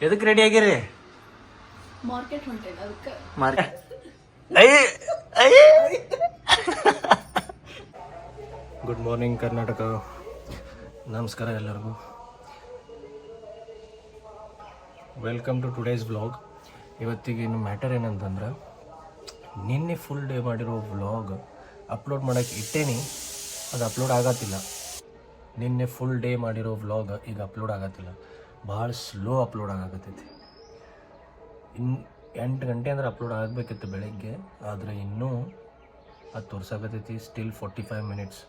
ಎದಕ್ಕೆ ರೆಡಿ ಆಗಿರಿ? ಮಾರ್ಕೆಟ್ ಹೊಂಟೇನೆ ಅದಕ್ಕೆ. Good morning Karnataka. ನಮಸ್ಕಾರ ಎಲ್ಲರಿಗೂ. Welcome to today's vlog. ಇವತ್ತಿಗೆ ಇನ್ನು ಮ್ಯಾಟರ್ ಏನಂತಂದ್ರೆ, ನಿನ್ನೆ ಫುಲ್ ಡೇ ಮಾಡಿರೋ ವ್ಲಾಗ್ ಅಪ್ಲೋಡ್ ಮಾಡೋಕ್ಕೆ ಇಟ್ಟೇನಿ, ಅದು ಅಪ್ಲೋಡ್ ಆಗತ್ತಿಲ್ಲ. ನಿನ್ನೆ ಫುಲ್ ಡೇ ಮಾಡಿರೋ ವ್ಲಾಗ್ ಈಗ ಅಪ್ಲೋಡ್ ಆಗತ್ತಿಲ್ಲ, ಭಾಳ ಸ್ಲೋ ಅಪ್ಲೋಡ್ ಆಗತ್ತೈತಿ. ಇನ್ನು 8 ಗಂಟೆ ಅಂದ್ರೆ ಅಪ್ಲೋಡ್ ಆಗಬೇಕಿತ್ತು ಬೆಳಗ್ಗೆ, ಆದರೆ ಇನ್ನೂ ಅದು ತೋರ್ಸಾಕತ್ತೈತಿ ಸ್ಟಿಲ್ 45 ಮಿನಿಟ್ಸ್.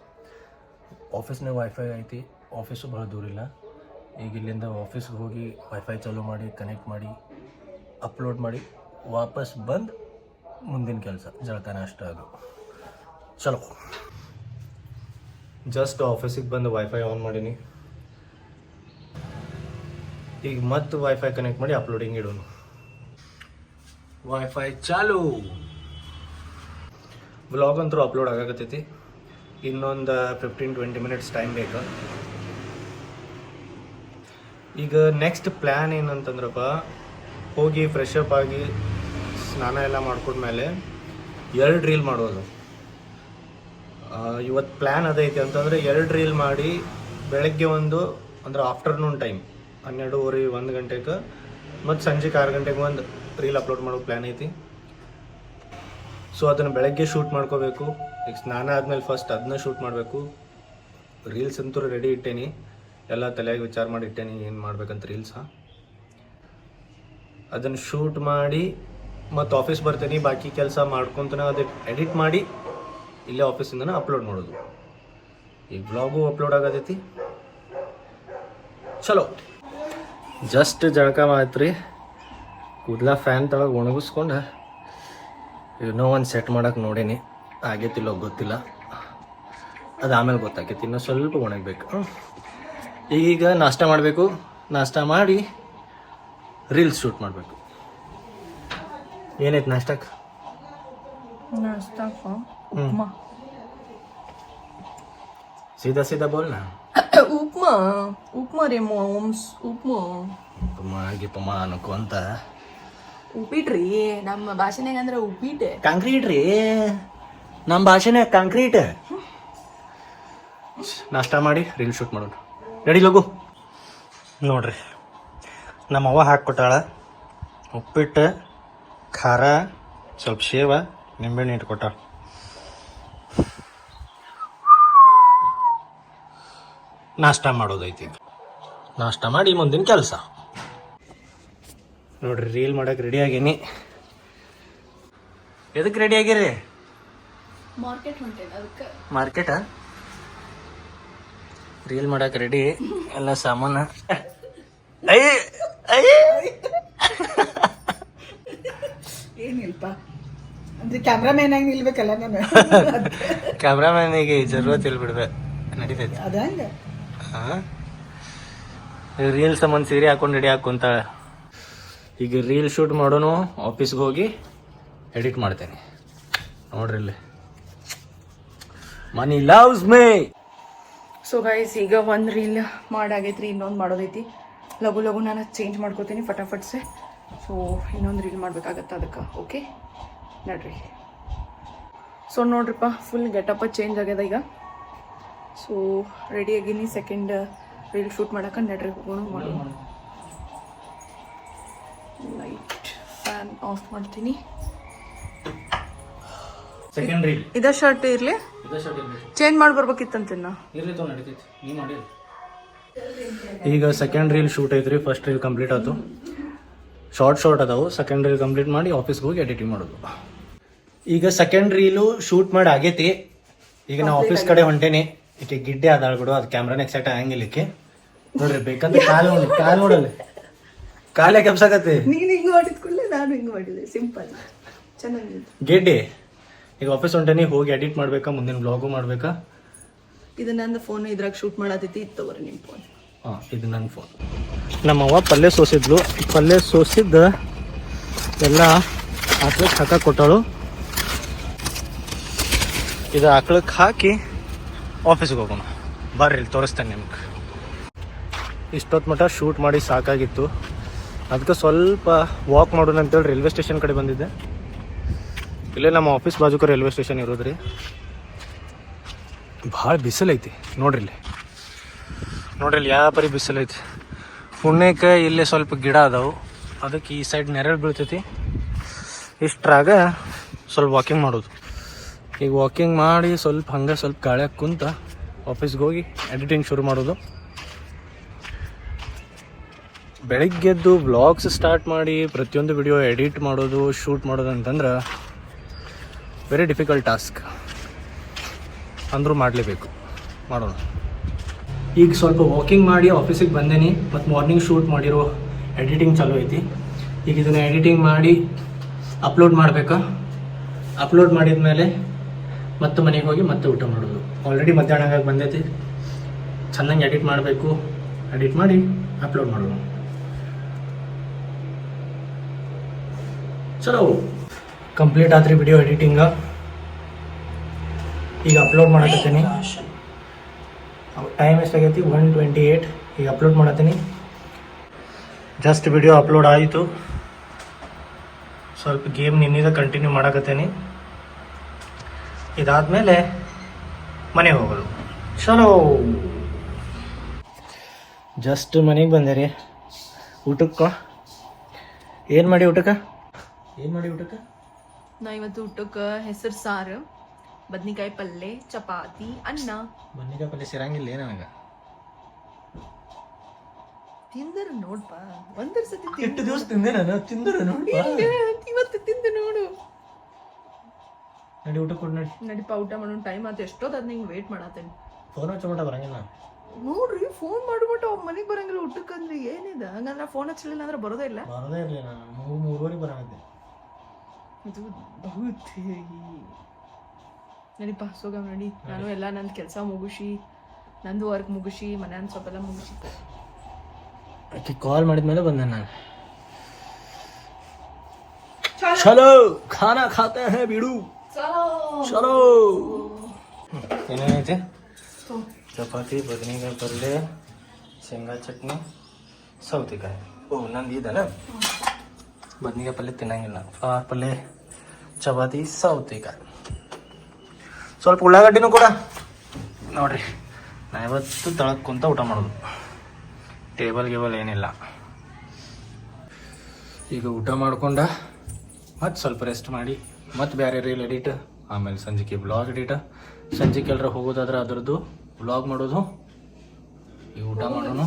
ಆಫೀಸ್ನಾಗ ವೈಫೈ ಐತಿ, ಆಫೀಸು ಭಾಳ ದೂರ ಇಲ್ಲ. ಈಗ ಇಲ್ಲಿಂದ ಆಫೀಸ್ಗೆ ಹೋಗಿ ವೈಫೈ ಚಾಲೂ ಮಾಡಿ ಕನೆಕ್ಟ್ ಮಾಡಿ ಅಪ್ಲೋಡ್ ಮಾಡಿ ವಾಪಸ್ ಬಂದು ಮುಂದಿನ ಕೆಲಸ ಜಳಕ ನಾಷ್ಟ ಅದು. ಚಲೋ, ಜಸ್ಟ್ ಆಫೀಸಿಗೆ ಬಂದು ವೈಫೈ ಆನ್ ಮಾಡೀನಿ. ಈಗ ಮತ್ತೆ ವೈಫೈ ಕನೆಕ್ಟ್ ಮಾಡಿ ಅಪ್ಲೋಡಿಂಗ್ ಇಡೋನು. ವೈಫೈ ಚಾಲು. ವ್ಲಾಗ್ ಅಂತೂ ಅಪ್ಲೋಡ್ ಆಗಾಕತ್ತೈತಿ. ಇನ್ನೊಂದು 15-20 ಮಿನಿಟ್ಸ್ ಟೈಮ್ ಬೇಕು. ಈಗ ನೆಕ್ಸ್ಟ್ ಪ್ಲ್ಯಾನ್ ಏನಂತಂದ್ರಪ್ಪ, ಹೋಗಿ ಫ್ರೆಶ್ ಅಪ್ ಆಗಿ ಸ್ನಾನ ಎಲ್ಲ ಮಾಡ್ಕೊಂಡ್ಮೇಲೆ 2 ರೀಲ್ ಮಾಡೋದು. ಇವತ್ತು ಪ್ಲ್ಯಾನ್ ಅದೈತಿ ಅಂತಂದರೆ 2 ರೀಲ್ ಮಾಡಿ ಬೆಳಗ್ಗೆ ಒಂದು ಅಂದ್ರೆ ಆಫ್ಟರ್ನೂನ್ ಟೈಮ್ 12:30-1 ಗಂಟೆಗೆ ಮತ್ತು ಸಂಜೆ 6 ಗಂಟೆಗೆ ಒಂದು ರೀಲ್ ಅಪ್ಲೋಡ್ ಮಾಡೋ ಪ್ಲ್ಯಾನ್ ಐತಿ. ಸೊ ಅದನ್ನು ಬೆಳಗ್ಗೆ ಶೂಟ್ ಮಾಡ್ಕೋಬೇಕು. ಈಗ ಸ್ನಾನ ಆದಮೇಲೆ ಫಸ್ಟ್ ಅದನ್ನ ಶೂಟ್ ಮಾಡಬೇಕು. ರೀಲ್ಸ್ ಅಂತೂ ರೆಡಿ ಇಟ್ಟೇನಿ, ಎಲ್ಲ ತಲೆಯಾಗಿ ವಿಚಾರ ಮಾಡಿ ಇಟ್ಟೇನಿ ಏನು ಮಾಡ್ಬೇಕಂತ ರೀಲ್ಸ. ಅದನ್ನು ಶೂಟ್ ಮಾಡಿ ಮತ್ತು ಆಫೀಸ್ ಬರ್ತೇನೆ, ಬಾಕಿ ಕೆಲಸ ಮಾಡ್ಕೊತಾನೆ ಅದು ಎಡಿಟ್ ಮಾಡಿ ಇಲ್ಲೇ ಆಫೀಸಿಂದನೇ ಅಪ್ಲೋಡ್ ಮಾಡೋದು. ಈಗ ವ್ಲಾಗು ಅಪ್ಲೋಡ್ ಆಗತೈತಿ. ಚಲೋ, ಜಸ್ಟ್ ಜಳಕ ಮಾತ್ರಿ ಕೂದಲ ಫ್ಯಾನ್ ತಳಗೆ ಒಣಗಿಸ್ಕೊಂಡು ಇನ್ನೂ ಒಂದು ಸೆಟ್ ಮಾಡೋಕೆ ನೋಡೀನಿ. ಆಗೈತಿಲ್ಲೋ ಗೊತ್ತಿಲ್ಲ, ಅದು ಆಮೇಲೆ ಗೊತ್ತಾಗೈತಿ. ಇನ್ನೂ ಸ್ವಲ್ಪ ಒಣಗಬೇಕು. ಈಗ ನಾಷ್ಟ ಮಾಡಬೇಕು. ನಾಷ್ಟ ಮಾಡಿ ರೀಲ್ಸ್ ಶೂಟ್ ಮಾಡಬೇಕು. ಏನೈತೆ ನಾಷ್ಟಕ್ಕೆ? ಸೀದಾ ಸೀದಾ ಬೋಲ್ನಾ. ಉಪ್ಮಾ ರೀ ಮಾಮ್ಸ್, ಉಪ್ಮಾ ಗಿಪ್ಪಮ್ಮ ಅನ್ಕೊಂತ ಉಪ್ಪಿಟ್ರಿ ನಮ್ಮ ಭಾಷೆನಾಗ ಅಂದ್ರೆ ಉಪ್ಪಿಟ್ಟು. ಕಾಂಕ್ರೀಟ್ ರೀ ನಮ್ಮ ಭಾಷೆನಾಗ ಕಾಂಕ್ರೀಟ್. ನಾಷ್ಟ ಮಾಡಿ ರೀಲ್ ಶೂಟ್ ಮಾಡೋಣ. ರೆಡಿ ಲಗು. ನೋಡ್ರಿ, ನಮ್ಮ ಅವ್ವ ಹಾಕ್ಕೊಟ್ಟಾಳ ಉಪ್ಪಿಟ್ಟು, ಖಾರ, ಸ್ವಲ್ಪ ಶೇವ, ನಿಂಬೆಹಣ್ಣು ಇಟ್ಕೊಟ್ಟಾಳ. ನಾಷ್ಟ ಮಾಡೋದೈತಿ. ನಾಷ್ಟ ಮಾಡಿ ಮುಂದಿನ ಕೆಲಸ. ನೋಡ್ರಿ, ರೀಲ್ ಮಾಡಕ್ಕೆ ರೆಡಿ ಆಗೀನಿ. ಎದಕ್ಕೆ ರೆಡಿ ಆಗಿರಿ? ಮಾರ್ಕೆಟ್ ಹೊಂಟೇನೆ ಅದಕ್ಕೆ. ಮಾರ್ಕೆಟಾ? ರೀಲ್ ಮಾಡಕ್ಕೆ ರೆಡಿ, ಎಲ್ಲ ಸಾಮಾನು. ಏನಿಲ್ಪ ಅಂದ್ರೆ ಕ್ಯಾಮ್ರಾಮ್ಯಾನ್ ಆಗಿ ನಿಲ್ಬೇಕಲ್ಲ ನಾನು. ಕ್ಯಾಮ್ರಾಮ್ಯಾನಿಗೆ ಜरूरत ಇಲ್ಲ ಬಿಡ್ಬೆ, ನಡೀತೈತಿ. ಅದಂಗ ರೀಲ್ ಸಂಬಂಧ ಸೀರೆ ಹಾಕೊಂಡು ರೆಡಿ ಹಾಕೊಂತಾಳೆ. ಈಗ ರೀಲ್ ಶೂಟ್ ಮಾಡೋನು, ಆಫೀಸ್ಗೆ ಹೋಗಿ ಎಡಿಟ್ ಮಾಡ್ತೇನೆ. ನೋಡ್ರಿ ಇಲ್ಲಿ, ಮನಿ ಲವ್ಸ್ ಮೀ. ಸೊ ಗೈಸ್, ಈಗ ಒಂದು ರೀಲ್ ಮಾಡಾಗೈತ್ರಿ, ಇನ್ನೊಂದು ಮಾಡೋದೈತಿ. ಲಘು ಲಘು ನಾನು ಚೇಂಜ್ ಮಾಡ್ಕೋತೀನಿ ಫಟಾಫಟ್ಸೆ. ಸೊ ಇನ್ನೊಂದು ರೀಲ್ ಮಾಡ್ಬೇಕಾಗತ್ತೆ ಅದಕ್ಕೆ. ಓಕೆ ನಡ್ರಿ. ಸೊ ನೋಡ್ರಿಪ್ಪ, ಫುಲ್ ಗೆಟಪ್ಪ ಚೇಂಜ್ ಆಗ್ಯದ ಈಗ. ಸೊ ರೆಡಿ ಆಗೀನಿ ಸೆಕೆಂಡ್ ರೀಲ್ ಶೂಟ್ ಮಾಡಕ್ಕೆ. ನಡ್ರಿ ಹೋಗೋಣ, ಮಾಡೋಣ. ಲೈಟ್ ಫ್ಯಾನ್ ಆಫ್ ಮಾಡ್ತೀನಿ. ಸೆಕೆಂಡ್ ರೀಲ್ ಇದ ಶರ್ಟ್ ಇರ್ಲಿ, ಚೇಂಜ್ ಮಾಡಿ ಬರ್ಬೇಕಿತ್ತಂತ. ಈಗ ಸೆಕೆಂಡ್ ರೀಲ್ ಶೂಟ್ ಐತ್ರಿ. ಫಸ್ಟ್ ರೀಲ್ ಕಂಪ್ಲೀಟ್ ಆಯ್ತು, ಶಾರ್ಟ್ ಅದಾವು. ಸೆಕೆಂಡ್ ರೀಲ್ ಕಂಪ್ಲೀಟ್ ಮಾಡಿ ಆಫೀಸ್ಗೆ ಹೋಗಿ ಎಡಿಟಿಂಗ್ ಮಾಡೋದು. ಈಗ ಸೆಕೆಂಡ್ ರೀಲು ಶೂಟ್ ಮಾಡಿ ಆಗೈತಿ. ಈಗ ನಾ ಆಫೀಸ್ ಕಡೆ ಹೊಂಟೇನಿ. ಈಕೆ ಗಿಡ್ಡೆ ಆದಾಳ ಬಿಡು, ಅದು ಕ್ಯಾಮ್ರಾನ ಎಕ್ಸಾಕ್ಟ್ ಆಗಂಗಿಲ್ಲ. ಈಕೆ ನೋಡ್ರಿ, ಬೇಕಂದ್ರೆ ಕಾಲು ನೋಡಲ್ಲ, ಕಾಲೇ ಕೆಪ್ಸಾಕತ್ತೆ. ನೀನು ಹಿಂಗೆ ಮಾಡಿದ್ಕೊಳ್ಳೆ, ನಾನು ಹಿಂಗೆ ಮಾಡಿದೆ, ಸಿಂಪಲ್ ಚೆನ್ನಾಗಿದೆ. ಗಿಡ್ಡೆ. ಈಗ ಆಫೀಸ್ ಹೊಂಟೇನಿ, ಹೋಗಿ ಎಡಿಟ್ ಮಾಡ್ಬೇಕಾ, ಮುಂದಿನ ವ್ಲಾಗು ಮಾಡ್ಬೇಕಾ. ಇದು ನನ್ನ ಫೋನ್, ಇದ್ರಾಗ ಶೂಟ್ ಮಾಡತೈತಿ. ಇದು ತಗೋರಿ ನಿಮ್ಮ ಫೋನ್. ಹಾಂ, ಇದು ನನ್ನ ಫೋನ್. ನಮ್ಮವ್ವ ಪಲ್ಯ ಸೋಸಿದ್ಲು. ಪಲ್ಯ ಸೋಸಿದ್ದ ಎಲ್ಲ ಆಕಳಕ್ಕೆ ಹಾಕಕ್ಕೆ ಕೊಟ್ಟಾಳು. ಇದು ಆಕಳಕ್ಕೆ ಹಾಕಿ ಆಫೀಸ್ಗೆ ಹೋಗೋಣ. ಬರ್ರಿ, ಇಲ್ಲಿ ತೋರಿಸ್ತೇನೆ ನಿಮ್ಗೆ. ಇಷ್ಟೊತ್ತು ಮಟ್ಟ ಶೂಟ್ ಮಾಡಿ ಸಾಕಾಗಿತ್ತು. ಅದಕ್ಕೆ ಸ್ವಲ್ಪ ವಾಕ್ ಮಾಡೋಣ ಅಂತೇಳಿ ರೈಲ್ವೆ ಸ್ಟೇಷನ್ ಕಡೆ ಬಂದಿದ್ದೆ. ಇಲ್ಲೇ ನಮ್ಮ ಆಫೀಸ್ ಬಾಜುಕ ರೈಲ್ವೆ ಸ್ಟೇಷನ್ ಇರೋದು ರೀ. ಭಾಳ ಬಿಸಿಲೈತಿ ನೋಡ್ರಿ ಇಲ್ಲಿ ಯಾವ ಪರಿ ಬಿಸಿಲೈತಿ. ಪುಣ್ಯಕ್ಕೆ ಇಲ್ಲೇ ಸ್ವಲ್ಪ ಗಿಡ ಅದಾವು, ಅದಕ್ಕೆ ಈ ಸೈಡ್ ನೆರಳು ಬೀಳ್ತೈತಿ. ಇಷ್ಟ್ರಾಗ ಸ್ವಲ್ಪ ವಾಕಿಂಗ್ ಮಾಡೋದು. ಈಗ ವಾಕಿಂಗ್ ಮಾಡಿ ಸ್ವಲ್ಪ ಹಂಗೆ ಸ್ವಲ್ಪ ಗಾಳ್ಯಾಗ ಕುಂತ ಆಫೀಸ್ಗೆ ಹೋಗಿ ಎಡಿಟಿಂಗ್ ಶುರು ಮಾಡೋದು. ಬೆಳಗ್ಗೆದ್ದು ವ್ಲಾಗ್ಸ್ ಸ್ಟಾರ್ಟ್ ಮಾಡಿ ಪ್ರತಿಯೊಂದು ವಿಡಿಯೋ ಎಡಿಟ್ ಮಾಡೋದು, ಶೂಟ್ ಮಾಡೋದು ಅಂತಂದ್ರೆ ವೆರಿ ಡಿಫಿಕಲ್ಟ್ ಟಾಸ್ಕ್. ಅಂದರೂ ಮಾಡಲೇಬೇಕು, ಮಾಡೋಣ. ಈಗ ಸ್ವಲ್ಪ ವಾಕಿಂಗ್ ಮಾಡಿ ಆಫೀಸಿಗೆ ಬಂದೇನಿ. ಮತ್ತು ಮಾರ್ನಿಂಗ್ ಶೂಟ್ ಮಾಡಿರೋ ಎಡಿಟಿಂಗ್ ಚಾಲೂ ಐತಿ. ಈಗ ಇದನ್ನು ಎಡಿಟಿಂಗ್ ಮಾಡಿ ಅಪ್ಲೋಡ್ ಮಾಡಬೇಕಾ. ಅಪ್ಲೋಡ್ ಮಾಡಿದ ಮೇಲೆ ಮತ್ತೆ ಮನೆಗೆ ಹೋಗಿ ಮತ್ತೆ ಊಟ ಮಾಡೋದು. ಆಲ್ರೆಡಿ ಮಧ್ಯಾಹ್ನ ಬಂದೈತಿ. ಚೆನ್ನಾಗಿ ಎಡಿಟ್ ಮಾಡಬೇಕು. ಎಡಿಟ್ ಮಾಡಿ ಅಪ್ಲೋಡ್ ಮಾಡೋದು. ಚಲೋ ಕಂಪ್ಲೀಟ್ ಆದ್ರಿ ವಿಡಿಯೋ ಎಡಿಟಿಂಗ. ಈಗ ಅಪ್ಲೋಡ್ ಮಾಡತ್ತೀನಿ. ಟೈಮ್ ಎಷ್ಟಾಗೈತಿ? 1:28. ಈಗ ಅಪ್ಲೋಡ್ ಮಾಡತ್ತೀನಿ. ಜಸ್ಟ್ ವಿಡಿಯೋ ಅಪ್ಲೋಡ್ ಆಯಿತು. ಸ್ವಲ್ಪ ಗೇಮ್ ನಿನ್ನಿಂದ ಕಂಟಿನ್ಯೂ ಮಾಡಕತ್ತೇನೆ. ಇದಾದಮೇಲೆ ಮನೆಗೆ ಹೋಗೋದು. ಚಲೋ ಜಸ್ಟ್ ಮನೆಗೆ ಬಂದೆ ರೀ. ಊಟಕ್ಕೆ ಏನು ಮಾಡಿ ಊಟಕ್ಕೆ ನಾ ಇವತ್ತು ಊಟಕ್ಕೆ ಹೆಸರು ಸಾರು, ಬದ್ನಿಕಾಯಿ ಪಲ್ಯ, ಚಪಾತಿ, ಅನ್ನ. ಬದ್ನಿಕಾಯಿ ಪಲ್ಯ ಸಿರಂಗಿಲ್ಲ ನನಗೆ. ತಿಂದರು ನೋಡ್ಪ, ಒಂದರ ಸತಿ ಎಷ್ಟು ದಿವಸ ತಿಂದೆ ನಾನು. ತಿಂದರು ನೋಡಿ, ಇವತ್ತು ತಿಂದು ನೋಡು. ನಡಿ ಊಟ ಕೊಡು. ನಡಿಪ ಊಟ ಮಾಡೋಣ. ಟೈಮ್ ಆಯ್ತು. ಎಷ್ಟೊತ್ತದ ನಿಂಗೆ ವೇಟ್ ಮಾಡತ್ತೇನೆ. ಫೋನ್ ಹಚ್ಚೋಟ ಬರಂಗಿಲ್ಲ ನೋಡ್ರಿ. ಫೋನ್ ಮಾಡ್ಬಿಟ್ಟು ಅವ್ರ ಮನೆಗೆ ಬರಂಗಿಲ್ಲ ಊಟಕ್ಕೆ ಅಂದ್ರೆ ಏನಿದೆ? ಹಂಗಂದ್ರೆ ಫೋನ್ ಹಚ್ಚಲಿಲ್ಲ ಅಂದ್ರೆ ಬರೋದೇ ಇಲ್ಲ. ಇರಲಿಲ್ಲ. ನಾನು 3:30 ಬರಂಗಿದ್ದೆ. ಇದು ಬಹುತ್ ನಡಿಪ ಸೋಗ ನಡಿ. ನಾನು ಎಲ್ಲ ನಂದು ಕೆಲಸ ಮುಗಿಸಿ, ನಂದು ವರ್ಕ್ ಮುಗಿಸಿ, ಮನೆಯನ್ನ ಸ್ವಲ್ಪೆಲ್ಲ ಮುಗಿಸಿ ಆಕೆ ಕಾಲ್ ಮಾಡಿದ್ಮೇಲೆ ಬಂದೆ ನಾನು. ಚಲೋ ಖಾನಾ ಖಾತೆ ಹೈ ಬಿಡು. ಚಲೋ ಏನೇನೈತೆ? ಚಪಾತಿ, ಬದನೆಕಾಯಿ ಪಲ್ಯ, ಶೇಂಗಾ ಚಟ್ನಿ, ಸೌತೆಕಾಯಿ. ನಂದು ಇದಲ್ಲ. ಬದನೆಕಾಯಿ ಪಲ್ಯ ತಿನ್ನಂಗಿಲ್ಲ. ಫ್ಲವರ್ ಪಲ್ಯ, ಚಪಾತಿ, ಸೌತೆಕಾಯಿ, ಸ್ವಲ್ಪ ಉಳ್ಳಾಗಡ್ಡಿನೂ ಕೂಡ. ನೋಡ್ರಿ, ನಾ ಇವತ್ತು ತಳಕ್ಕೆ ಕುಂತ ಊಟ ಮಾಡೋದು. ಟೇಬಲ್ ಏನಿಲ್ಲ. ಈಗ ಊಟ ಮಾಡ್ಕೊಂಡ ಮತ್ತು ಸ್ವಲ್ಪ ರೆಸ್ಟ್ ಮಾಡಿ ಮತ್ತು ಬೇರೆ ರೀಲ್ ಎಡಿಟ್, ಆಮೇಲೆ ಸಂಜೆಗೆ ಬ್ಲಾಗ್ ಎಡಿಟ್. ಸಂಜೆಗೆ ಎಲ್ಲರ ಹೋಗೋದಾದ್ರೆ ಅದರದ್ದು ಬ್ಲಾಗ್ ಮಾಡೋದು. ಈಗ ಊಟ ಮಾಡೋಣ.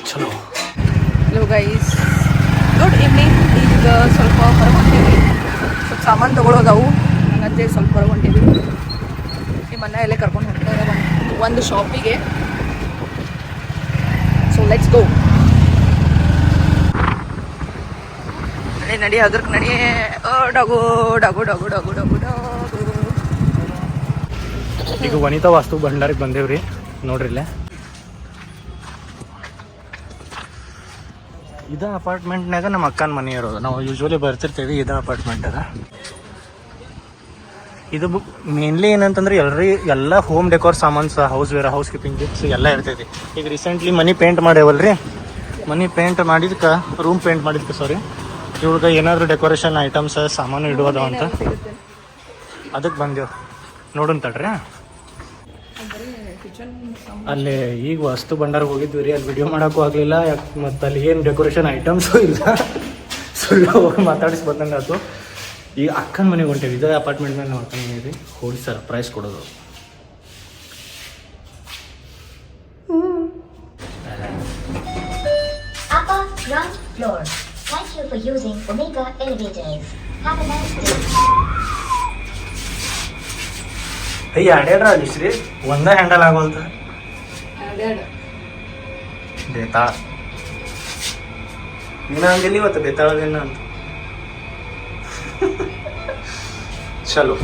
ಚಲೋ. Hello guys, good evening. ಈಗ ಸ್ವಲ್ಪ ಹೊರಗೆ ಹೊಂಟೇವಿ. ಸ್ವಲ್ಪ ಸಾಮಾನು ತೊಗೊಳೋದವು, ಹಂಗಂತೇಳಿ ಸ್ವಲ್ಪ ಹೊರಗೆ ಹೊಂಟೇವಿ. ನಿಮ್ಮ ಮನೆಯಲ್ಲೇ ಕರ್ಕೊಂಡು ಹೋಗ್ತಾರೆ ಒಂದು ಶಾಪಿಗೆ. So let's go. ನಡಿ ಅದ್ರಕ್ಕೆ ನಡಿ. ಡಗು ಡಗು ಡಗು ಡಗು ಡಗು ಡಗು. ಈಗ ವನಿತಾ ವಾಸ್ತು ಭಂಡಾರಿಗೆ ಬಂದೇವ್ರಿ. ನೋಡ್ರಿ ಇಲ್ಲೇ ಇದ ಅಪಾರ್ಟ್ಮೆಂಟ್ನಾಗ ನಮ್ಮ ಅಕ್ಕನ ಮನೆ ಇರೋದು. ನಾವು ಯೂಶ್ವಲಿ ಬರ್ತಿರ್ತೀವಿ ಇದ ಅಪಾರ್ಟ್ಮೆಂಟಾಗ. ಇದು ಮೇನ್ಲಿ ಏನಂತಂದ್ರೆ ಎಲ್ಲ ಹೋಮ್ ಡೆಕೋರ್ ಸಾಮಾನ್ಸ್, house ware, house keeping tips ಎಲ್ಲ ಇರ್ತೈತಿ. ಈಗ ರೀಸೆಂಟ್ಲಿ ಮನಿ ಪೇಂಟ್ ಮಾಡ್ಯಾವಲ್ರಿ. ಮನಿ ಪೇಂಟ್ ಮಾಡಿದ್ಕೆ, ರೂಮ್ ಪೇಂಟ್ ಮಾಡಿದ್ಕೆ ಸಾರಿ, ಇವ್ರಿಗೆ ಏನಾದರೂ ಡೆಕೋರೇಷನ್ ಐಟಮ್ಸ್ ಸಾಮಾನು ಇಡುವುದು ಅಂತ ಅದಕ್ಕೆ ಬಂದೇವು. ನೋಡೋಣ ತಡ್ರಿ. ಅಲ್ಲಿ ಈಗ ವಸ್ತು ಭಂಡಾರಿಗೆ ಹೋಗಿದ್ವಿ ರೀ. ಅಲ್ಲಿ ವಿಡಿಯೋ ಮಾಡೋಕ್ಕೂ ಆಗಲಿಲ್ಲ. ಮತ್ತು ಅಲ್ಲಿ ಏನು ಡೆಕೋರೇಷನ್ ಐಟಮ್ಸು ಇಲ್ಲ. ಸುಳ್ಳು ಹೋಗಿ ಮಾತಾಡಿಸಿ ಬಂದಂಗೆ ಆಯ್ತು. ಈಗ ಅಕ್ಕನ ಮನೆಗೆ ಹೊಂಟೇವಿ. ಇದೇ ಅಪಾರ್ಟ್ಮೆಂಟ್ ಮೇಲೆ ನಾವು ಅಕ್ಕನ ಮನೆ ಹೋಗಿ ಸರ್ಪ್ರೈಸ್ ಕೊಡೋದು. Upper ground floor. Thank you for using Omega Elevators. Have a nice day. ಎರಡೆರಡ್ರ ಅಲ್ಲಿಸ್ರಿ, ಒಂದೇ ಹ್ಯಾಂಡಲ್ ಆಗೋಲ್ತ. ಬೇತಾಳ ನೀನು ಹಂಗಿಲ್ಲ ಇವತ್ತು ಬೇತಾಳದೇನ ಅಂತ. ಚಲೋ.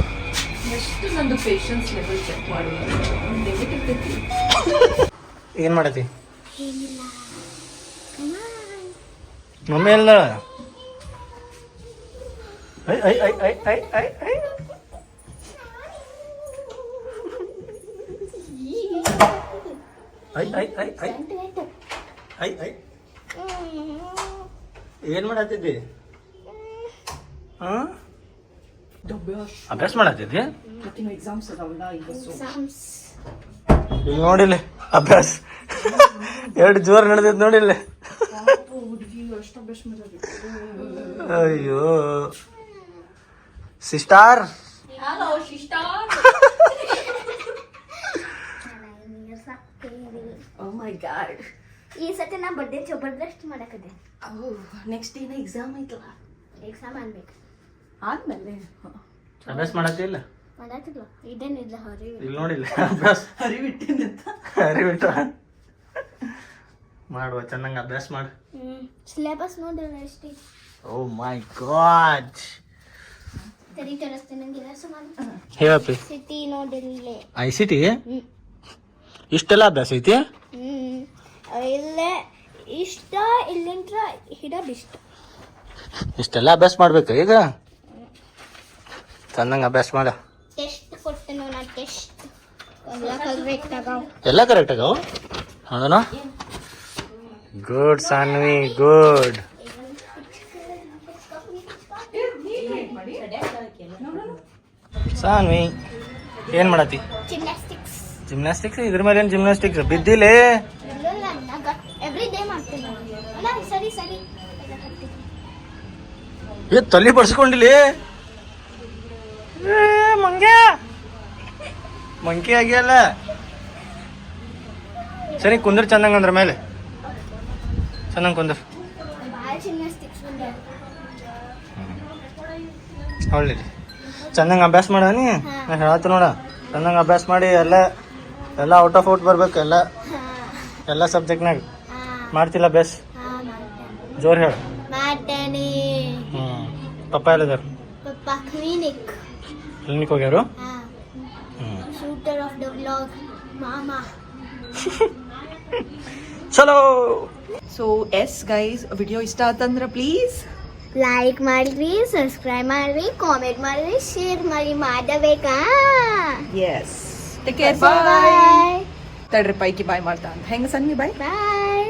ಎಷ್ಟು ನಂದು ಪೇಷನ್ಸ್ ಲೆವೆಲ್ ಚೆಕ್ ಮಾಡುವ. ಏನು ಮಾಡತಿ? ಮಮ್ಮಿ ಅಲ್ಲ. I I I I I I I I I I I I I ಏನ್ ಮಾಡತ್ತಿದ್ದಿ? ಅಭ್ಯಾಸ ಮಾಡತ್ತಿದ್ದಿ? ಮತ್ತಿನ್ನು ಎಕ್ಸಾಮ್ಸ್ ಅದಾವಲ್ಲ ಈಗ ಸೊ ಇಲ್ಲಿ ನೋಡಿಲ್ಲ ಅಭ್ಯಾಸ ಎರಡು ಜೋರ್ ನಡೆದಿದ್ ನೋಡಿಲ್ಲ. ಹುಡುಗಿ ಅಷ್ಟು ಅಭ್ಯಾಸ ಮಾಡೋದು. ಅಯ್ಯೋ ಸಿಸ್ಟಾರ್ ಓ ಮೈ ಗಾಡ್. ಈ ಸತಿ ನಾ ಬರ್ಡೇ ಜಬರ್ದಸ್ತ್ ಮಾಡಕದೆ. ನೆಕ್ಸ್ಟ್ ಏನೋ ಎಕ್ಸಾಮ್ ಐತಲ್ಲ, ಎಕ್ಸಾಮ್ ಅನ್ಬೇಕು ಆದ್ಮೇಲೆ ಅಭ್ಯಾಸ ಮಾಡತ್ತಿಲ್ಲ? ಮಾಡತ್ತಿಲ್ಲ, ಇದೇನಿಲ್ಲ ಹೊರಗೆ ಇಲ್ಲಿ ನೋಡಿಲ್ಲ ಅಭ್ಯಾಸ ಹರಿಬಿಟ್ಟಿಂದ ಅರಿಬಿಟ್ಟ ಮಾಡುವ ಚೆನ್ನಾಗಿ ಅಭ್ಯಾಸ ಮಾಡು. ಸಿಲೆಬಸ್ ನೋಡಿಲ್ಲ ಅಷ್ಟೇ. ಓ ಮೈ ಗಾಡ್. ಸರಿ ತರಿಸ್ತೇನೆ ನಂಗೆ ಸುಮಾರು ಹೇಳಪ್ಪಿ ಸಿಟಿ ನೋಡಿಲ್ಲ. ICT ಇಷ್ಟೆಲ್ಲ ಅಭ್ಯಾಸ ಐತಿ? ಇಲ್ಲೇ ಇಷ್ಟ ಇಲ್ಲಿಂತ್ರ ಹಿಡೋದಿಷ್ಟ. ಇಷ್ಟೆಲ್ಲ ಅಭ್ಯಾಸ ಮಾಡ್ಬೇಕು ಈಗ? ಚೆನ್ನಾಗಿ ಅಭ್ಯಾಸ ಮಾಡ. ಟೆಸ್ಟ್ ಕೊಟ್ಟನು ನಾ ಟೆಸ್ಟ್ ಎಲ್ಲ ಕರೆಕ್ಟ್ ಆಗವ. ಎಲ್ಲ ಕರೆಕ್ಟ್ ಆಗವ? ನೋಡೋಣ. Good Saanvi good. ಸಾನ್ವಿ ಏನ್ ಮಾಡತಿ? ಜಿಮ್ನಾಸ್ಟಿಕ್ಸ್. ಜಿಮ್ನಾಸ್ಟಿಕ್ಸ್? ಇದ್ರ ಮೇಲೆ ಏನ್ ಜಿಮ್ನಾಸ್ಟಿಕ್ಸ್ ಬಿದ್ದಿಲೆ? ಇಲ್ಲ ಎವ್ರಿ ಡೇ ಮಾಡ್ತೀನಿ ಅಲ್ಲ. ಸರಿ ಸರಿ ಏ ತಲೆ ಬಡ್ಸ್ಕೊಂಡಿಲಿ ಮಂಕಿ ಆಗ್ಯಲ್ಲ. ಸರಿ ಕುಂದ್ರ ಚಂದಂಗ ಅಂದ್ರ ಮೇಲೆ ಚಂದಂಗ ಕುಂದ್ರ. ಭಾಳ ಜಿಮ್ನಾಸ್ಟಿಕ್ಸ್ ಬಂದ. ಒಳ್ಳೆ ಚಂದಂಗ ಅಭ್ಯಾಸ ಮಾಡ ನೀ. ನಾ ಹೇಳತ್ತ ನೋಡ, ಚಂದಂಗ ಅಭ್ಯಾಸ ಮಾಡಿ ಎಲ್ಲ ಔಟ್ ಆಫ್ ಔಟ್ ಬರ್ಬೇಕು. ಎಲ್ಲ ಸಬ್ಜೆಕ್ಟ್ನಾಗ ಮಾಡ್ತಿಲ್ಲ ಅಭ್ಯಾಸ? ಜೋರ್ ಹೇಳ. ಮಾಡ್ತೇನೆ. ಪಪ್ಪ ಎಲ್ಲದಾರ? ಪಪ್ಪ ಕ್ಲಿನಿಕ್ ಹೋಗ್ಯಾರು. ಶೂಟರ್ ಆಫ್ ದ ವ್ಲಾಗ್ ಮಾಮಾ. ಚಲೋ. ಸೊ ಎಸ್ ಗೈಸ್, ವಿಡಿಯೋ ಇಷ್ಟ ಆತಂದ್ರೆ ಪ್ಲೀಸ್ ಲೈಕ್ ಮಾಡ್ರಿ, ಸಬ್ಸ್ಕ್ರೈಬ್ ಮಾಡ್ರಿ, ಕಾಮೆಂಟ್ ಮಾಡ್ರಿ, ಶೇರ್ ಮಾಡಿ. ಮಾಡಬೇಕಾ? Yes. Take care. Bye bye. ತಡ್ರಿ ಪೈಕಿ ಬಾಯ್ ಮಾಡ್ತಾ ಅಂತ ಹೆಂಗ ಸನ್ನಿ ಬಾಯ್. ಬಾಯ್.